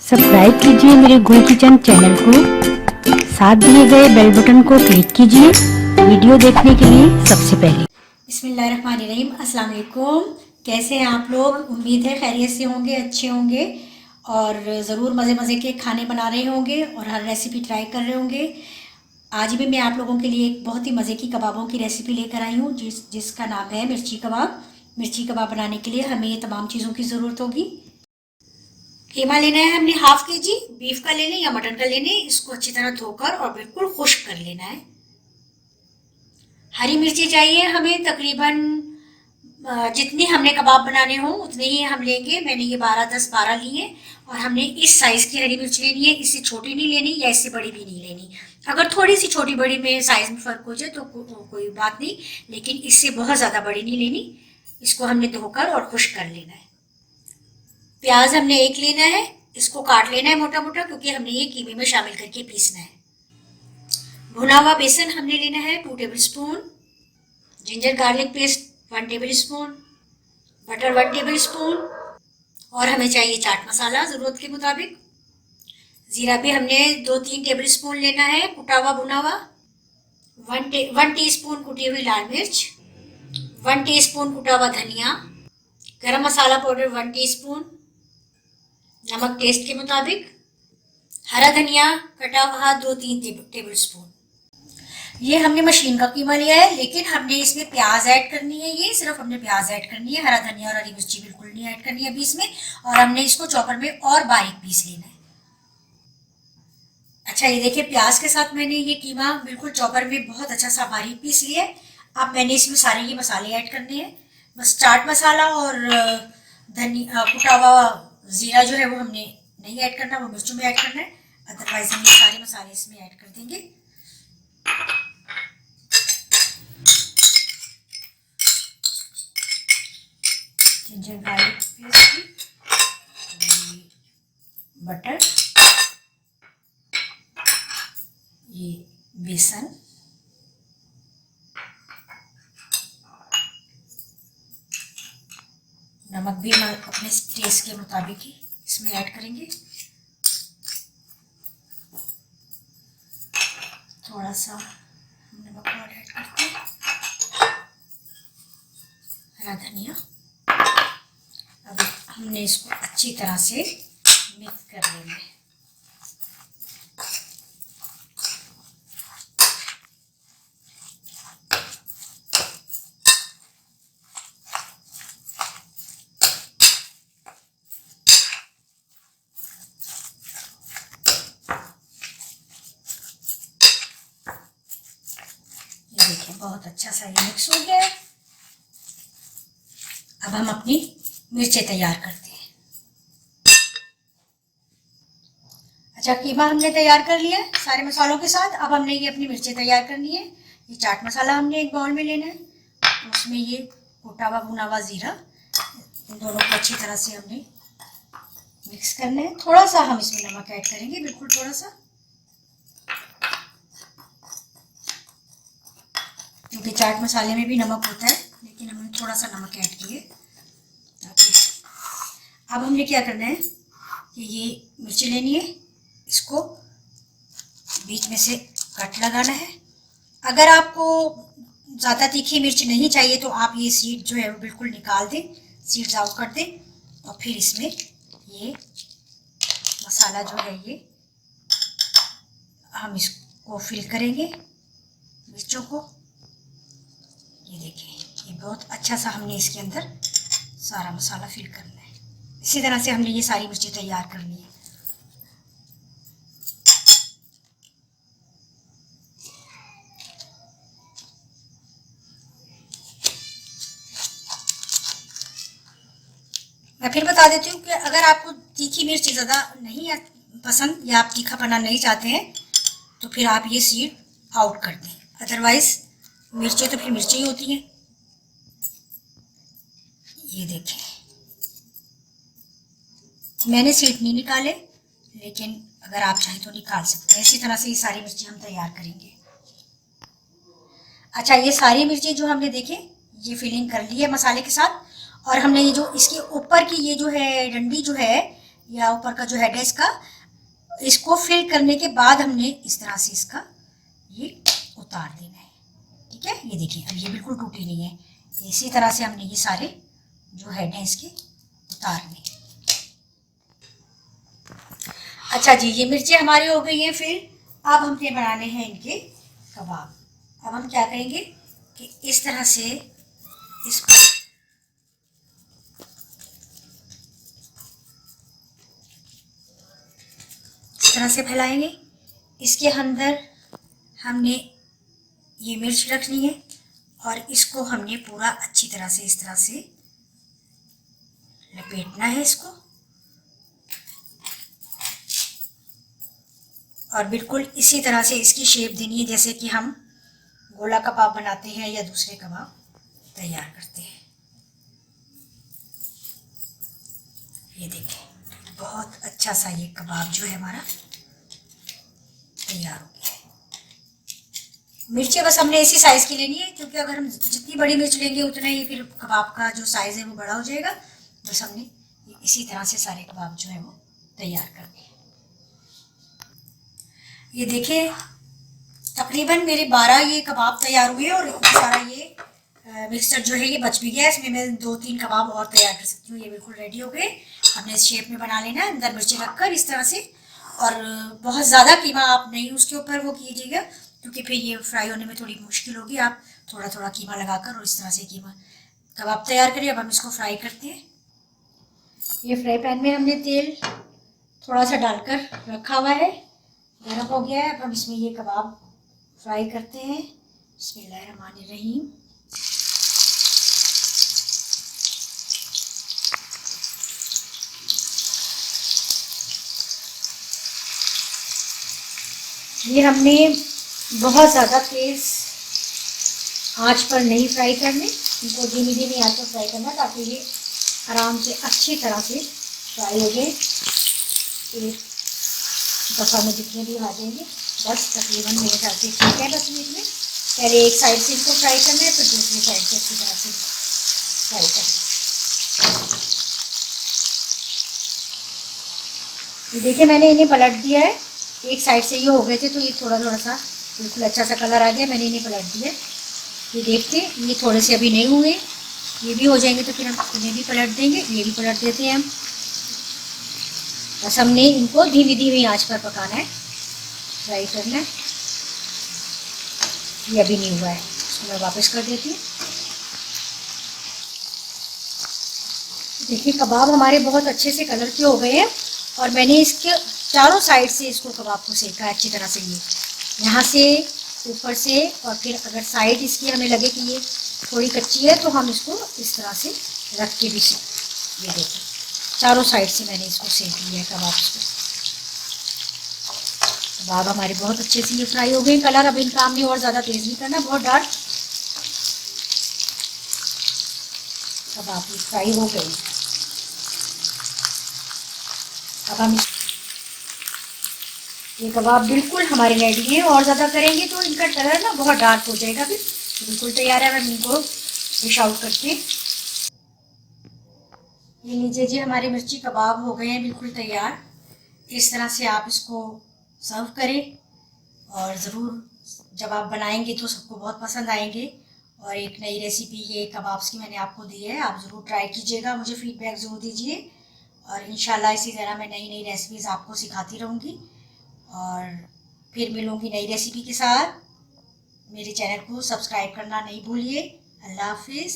Subscribe कीजिए मेरे गुल किचन चैनल को, साथ दिए गए बेल बटन को क्लिक कीजिए वीडियो देखने के लिए सबसे पहले। बिस्मिल्लाहिर्रहमानिर्रहीम। अस्सलाम वालेकुम। कैसे हैं आप लोग? उम्मीद है खैरियत से होंगे, अच्छे होंगे और ज़रूर मज़े मज़े के खाने बना रहे होंगे और हर रेसिपी ट्राई कर रहे होंगे। आज भी मैं आप लोगों के लिए एक बहुत ही मज़े की कबाबों की रेसिपी लेकर आई हूँ जिसका नाम है मिर्ची कबाब। मिर्ची कबाब बनाने के लिए हमें ये तमाम चीज़ों की ज़रूरत होगी। कीमा लेना है हमने हाफ केजी, बीफ का लेना है या मटन का लेना है। इसको अच्छी तरह धोकर और बिल्कुल खुश्क कर लेना है। हरी मिर्ची चाहिए हमें तकरीबन जितनी हमने कबाब बनाने हों उतने ही हम लेंगे। मैंने ये 10-12 लिए और हमने इस साइज़ की हरी मिर्च लेनी है। इससे छोटी नहीं लेनी या इससे बड़ी भी नहीं लेनी। अगर थोड़ी सी छोटी बड़ी में साइज़ में फ़र्क हो जाए तो कोई बात नहीं, लेकिन इससे बहुत ज़्यादा बड़ी नहीं लेनी। इसको हमने धोकर और खुश्क कर लेना है। प्याज हमने एक लेना है, इसको काट लेना है मोटा मोटा क्योंकि हमने ये कीमे में शामिल करके पीसना है। भुना हुआ बेसन हमने लेना है 2 table spoon, ginger garlic paste 1 table spoon, butter 1 table spoon और हमें चाहिए चाट मसाला ज़रूरत के मुताबिक। ज़ीरा भी हमने 2-3 टेबल स्पून लेना है कुटा हुआ भुना हुआ। 1 टीस्पून कुटी हुई लाल मिर्च, 1 टीस्पून कुटा हुआ धनिया, गरम मसाला पाउडर 1 टीस्पून, नमक टेस्ट के मुताबिक, हरा धनिया कटा हुआ 2-3 टेबल स्पून। ये हमने मशीन का कीमा लिया है, लेकिन हमने इसमें प्याज ऐड करनी है। ये सिर्फ हमने प्याज ऐड करनी है, हरा धनिया और हरी मिर्ची बिल्कुल नहीं ऐड करनी है अभी इसमें। और हमने इसको चॉपर में और बारीक पीस लेना है। अच्छा, ये देखिए प्याज के साथ मैंने ये कीमा बिल्कुल चॉपर में बहुत अच्छा सा बारीक पीस लिया है। अब मैंने इसमें सारे ये मसाले ऐड करने हैं। बस चाट मसाला और धनिया कुटा हुआ ज़ीरा जो है वो हमने नहीं ऐड करना, वो मिर्चों में ऐड करना है। अदरवाइज हम ये सारे मसाले इसमें ऐड कर देंगे। जिंजर गार्लिक पेस्ट, बटर, ये बेसन, नमक भी हम अपने टेस्ट के मुताबिक ही इसमें ऐड करेंगे। थोड़ा सा नमक और ऐड करते हैं, हरा धनिया। अब हमने इसको अच्छी तरह से मिक्स कर लेना है। ये देखिए बहुत अच्छा सा ये मिक्स हो गया है। अब हम अपनी मिर्चें तैयार करते हैं। अच्छा, कीमा हमने तैयार कर लिया है सारे मसालों के साथ। अब हमने ये अपनी मिर्चें तैयार करनी है। ये चाट मसाला हमने एक बाउल में लेना है, उसमें ये कुटा हुआ भुना हुआ ज़ीरा, इन दोनों को अच्छी तरह से हमने मिक्स करना है। थोड़ा सा हम इसमें नमक ऐड करेंगे, बिल्कुल थोड़ा सा, क्योंकि चाट मसाले में भी नमक होता है, लेकिन हमने थोड़ा सा नमक ऐड किए। अब हमने क्या करना है कि ये मिर्ची लेनी है, इसको बीच में से कट लगाना है। अगर आपको ज़्यादा तीखी मिर्च नहीं चाहिए तो आप ये सीड जो है वो बिल्कुल निकाल दें, सीड्स आउट कर दें और फिर इसमें ये मसाला जो है ये हम इसको फिल करेंगे मिर्चों को। ये देखिए ये बहुत अच्छा सा हमने इसके अंदर सारा मसाला फिल करना है। इसी तरह से हमने ये सारी मिर्चें तैयार करनी है। मैं फिर बता देती हूँ कि अगर आपको तीखी मिर्च ज़्यादा नहीं पसंद या आप तीखा बनाना नहीं चाहते हैं तो फिर आप ये सीड आउट कर दें, अदरवाइज़ मिर्चें तो फिर मिर्चें ही होती हैं। ये देखें मैंने सीड नहीं निकाले, लेकिन अगर आप चाहें तो निकाल सकते हैं। इसी तरह से ये सारी मिर्ची हम तैयार करेंगे। अच्छा, ये सारी मिर्ची जो हमने देखे ये फिलिंग कर ली है मसाले के साथ। और हमने ये जो इसके ऊपर की ये जो है डंडी जो है या ऊपर का जो हेड है इसका, इसको फिल करने के बाद हमने इस तरह से इसका ये उतार देना है। ठीक है, ये देखिए अब ये बिल्कुल टूटी नहीं है। इसी तरह से हमने ये सारे जो हेड हैं इसके उतारने। अच्छा जी, ये मिर्चें हमारी हो गई हैं। फिर अब हमने बनाने हैं इनके कबाब। अब हम क्या करेंगे कि इस तरह से इसको इस तरह से फैलाएंगे। इसके अंदर हमने ये मिर्च रखनी है और इसको हमने पूरा अच्छी तरह से इस तरह से लपेटना है इसको, और बिल्कुल इसी तरह से इसकी शेप देनी है जैसे कि हम गोला कबाब बनाते हैं या दूसरे कबाब तैयार करते हैं। ये देखिए बहुत अच्छा सा ये कबाब जो है हमारा तैयार हो गया है। मिर्चें बस हमने इसी साइज की लेनी है, क्योंकि अगर हम जितनी बड़ी मिर्च लेंगे उतना ही फिर कबाब का जो साइज है वो बड़ा हो जाएगा। बस हमने इसी तरह से सारे कबाब जो है वो तैयार करने हैं। ये देखिए तकरीबन मेरे 12 ये कबाब तैयार हुए और सारा ये मिक्सचर जो है ये बच भी गया। इसमें मैं 2-3 कबाब और तैयार कर सकती हूँ। ये बिल्कुल रेडी हो गए। हमने इस शेप में बना लेना है, अंदर मिर्ची रखकर इस तरह से। और बहुत ज़्यादा कीमा आप नहीं उसके ऊपर वो कीजिएगा, क्योंकि फिर ये फ्राई होने में थोड़ी मुश्किल होगी। आप थोड़ा थोड़ा कीमा लगाकर और इस तरह से कीमा कबाब तैयार करिए। अब हम इसको फ्राई करते हैं। ये फ्राई पैन में हमने तेल थोड़ा सा डालकर रखा हुआ है, गर्म हो गया है। अब हम इसमें ये कबाब फ्राई करते हैं। बिस्मिल्लाहिर्रहमानिर्रहीम। ये हमने बहुत ज़्यादा तेज़ आंच पर नहीं फ्राई करने, इनको धीमी धीमी आंच पर फ्राई करना, ताकि ये आराम से अच्छी तरह से फ्राई हो जाए। एक दफ़ा में जितने भी आ जाएंगे बस तकरीबन मेरे ख्याल से ठीक है। बस इसमें पहले एक साइड से इनको फ्राई करना है, फिर दूसरी साइड से अच्छी तरह से फ्राई करना है। देखिए मैंने इन्हें पलट दिया है। एक साइड से ये हो गए थे तो ये थोड़ा थोड़ा सा बिल्कुल अच्छा सा कलर आ गया। मैंने इन्हें पलट दिया। ये देखते ये थोड़े से अभी नहीं हुए, ये भी हो जाएंगे तो फिर हम इन्हें भी पलट देंगे। ये भी पलट देते हैं हम। बस हमने इनको धीमी धीमी आंच पर पकाना है, फ्राई करना है। ये अभी नहीं हुआ है, इसको मैं वापस कर देती हूँ। देखिए कबाब हमारे बहुत अच्छे से कलर के हो गए हैं और मैंने इसके चारों साइड से इसको कबाब को सेका है अच्छी तरह से। ये यहाँ से ऊपर से, और फिर अगर साइड इसकी हमें लगे कि ये थोड़ी कच्ची है तो हम इसको इस तरह से रख के भी ये देखिए चारों साइड से मैंने इसको सेक लिया है कबाब को। कबाब हमारे बहुत अच्छे से ये फ्राई हो गए। कलर अब इनका हमने और ज़्यादा तेज़ नहीं करना, बहुत डार्क। कबाब ये फ्राई हो गई। अब हम ये कबाब बिल्कुल हमारे रेडी है। और ज़्यादा करेंगे तो इनका कलर ना बहुत डार्क हो जाएगा। फिर बिल्कुल तैयार है। हम इनको डिश आउट करके ये लीजिए जी, हमारे मिर्ची कबाब हो गए हैं बिल्कुल तैयार। इस तरह से आप इसको सर्व करें और ज़रूर जब आप बनाएंगे तो सबको बहुत पसंद आएंगे। और एक नई रेसिपी ये कबाब्स की मैंने आपको दी है, आप ज़रूर ट्राई कीजिएगा, मुझे फीडबैक ज़रूर दीजिए। और इंशाल्लाह इसी तरह मैं नई नई रेसिपीज़ आपको सिखाती रहूँगी और फिर मिलूँगी नई रेसिपी के साथ। मेरे चैनल को सब्सक्राइब करना नहीं भूलिए। अल्लाह हाफिज़।